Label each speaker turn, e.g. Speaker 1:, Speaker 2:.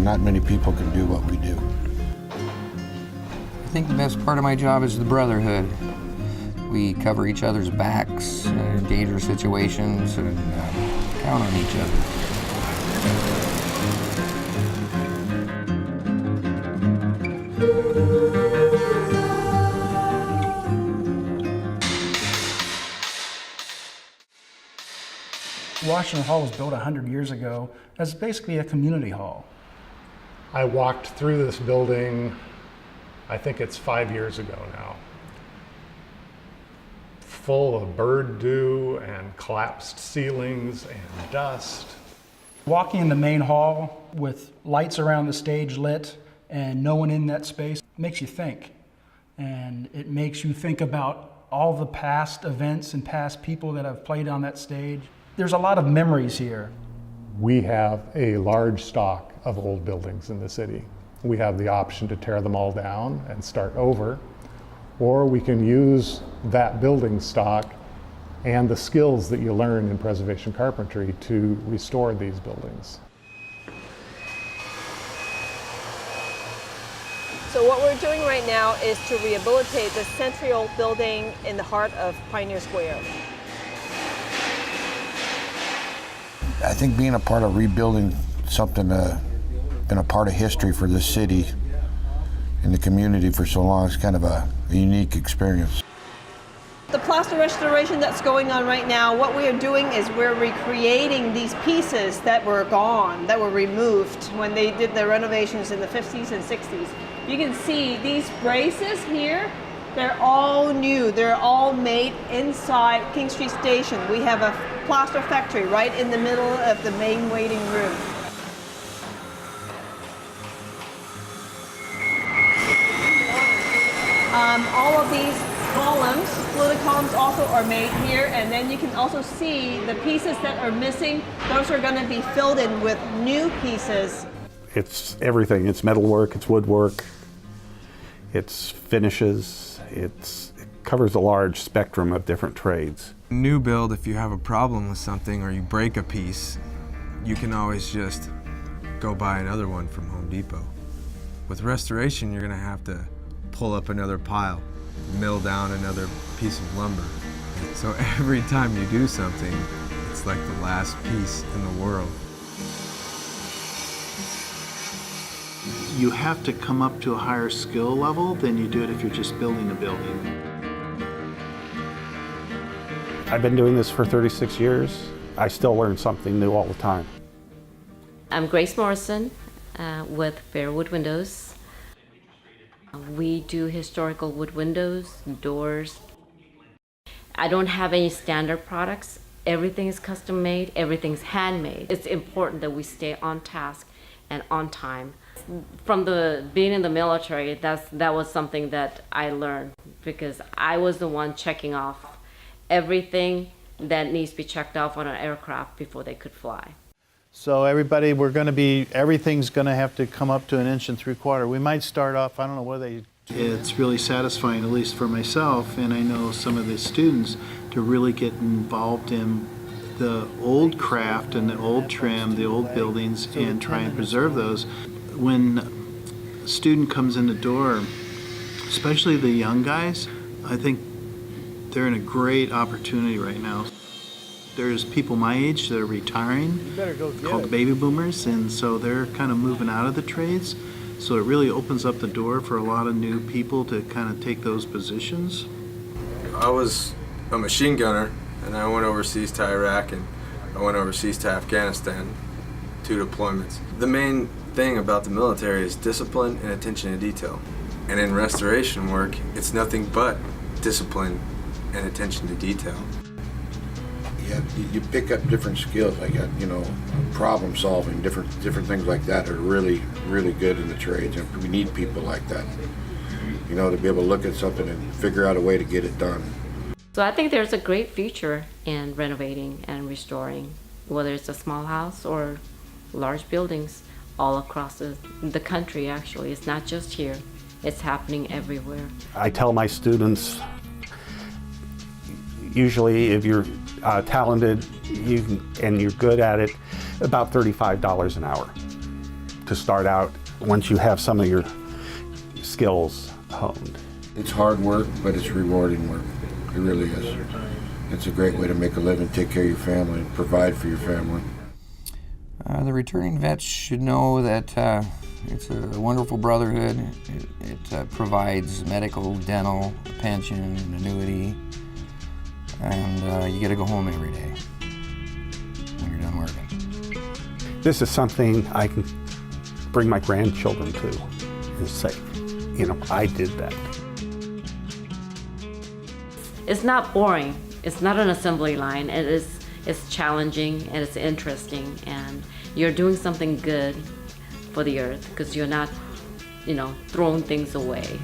Speaker 1: not many people can do what we do.
Speaker 2: I think the best part of my job is the brotherhood. We cover each other's backs in dangerous situations and count on each other.
Speaker 3: Washington Hall was built 100 years ago as basically a community hall.
Speaker 4: I walked through this building, I think it's 5 years ago now, full of bird dew and collapsed ceilings and dust.
Speaker 3: Walking in the main hall with lights around the stage lit and no one in that space makes you think. And it makes you think about all the past events and past people that have played on that stage. There's a lot of memories here.
Speaker 4: We have a large stock of old buildings in the city. We have the option to tear them all down and start over, or we can use that building stock and the skills that you learn in preservation carpentry to restore these buildings.
Speaker 5: So what we're doing right now is to rehabilitate the centennial building in the heart of Pioneer Square.
Speaker 1: I think being a part of rebuilding something been a part of history for this city and the community for so long is kind of a unique experience.
Speaker 5: The plaster restoration that's going on right now, what we are doing is we're recreating these pieces that were gone, that were removed when they did the renovations in the 50s and 60s. You can see these braces here, they're all new. They're all made inside King Street Station. We have a plaster factory right in the middle of the main waiting room. All of these columns, fluted columns also are made here, and then you can also see the pieces that are missing. Those are going to be filled in with new pieces.
Speaker 6: It's everything. It's metalwork, it's woodwork, it's finishes, it covers a large spectrum of different trades.
Speaker 7: New build, if you have a problem with something or you break a piece, you can always just go buy another one from Home Depot. With restoration, you're going to have to pull up another pile, mill down another piece of lumber. So every time you do something, it's like the last piece in the world.
Speaker 8: You have to come up to a higher skill level than you do it if you're just building a building.
Speaker 6: I've been doing this for 36 years. I still learn something new all the time.
Speaker 9: I'm Grace Morrison with Fairwood Windows. We do historical wood windows, doors. I don't have any standard products. Everything is custom made, everything's handmade. It's important that we stay on task and on time. From being in the military, that was something that I learned because I was the one checking off everything that needs to be checked off on an aircraft before they could fly.
Speaker 8: So everybody, everything's going to have to come up to 1 3/4 inches. We might start off, I don't know where they... It's really satisfying, at least for myself, and I know some of the students, to really get involved in the old craft and the old trim, the old buildings, and try and preserve those. When a student comes in the door, especially the young guys, I think they're in a great opportunity right now. There's people my age that are retiring, called the baby boomers, and so they're kind of moving out of the trades. So it really opens up the door for a lot of new people to kind of take those positions.
Speaker 7: I was a machine gunner, and I went overseas to Iraq, and I went overseas to Afghanistan, 2 deployments. The main thing about the military is discipline and attention to detail. And in restoration work, it's nothing but discipline and attention to detail.
Speaker 1: Yeah, you pick up different skills, like problem solving, different things like that are really, really good in the trades, and we need people like that, to be able to look at something and figure out a way to get it done.
Speaker 9: So I think there's a great future in renovating and restoring, whether it's a small house or large buildings all across the country. Actually, it's not just here, it's happening everywhere.
Speaker 6: I tell my students, usually if you're talented and you're good at it, about $35 an hour to start out once you have some of your skills honed.
Speaker 1: It's hard work, but it's rewarding work. It really is. It's a great way to make a living, take care of your family, and provide for your family.
Speaker 2: The returning vets should know that it's a wonderful brotherhood. It provides medical, dental, pension, annuity, and you get to go home every day when you're done working.
Speaker 6: This is something I can bring my grandchildren to and say, you know, I did that.
Speaker 9: It's not boring. It's not an assembly line. It's challenging and it's interesting, and you're doing something good for the earth because you're not, throwing things away.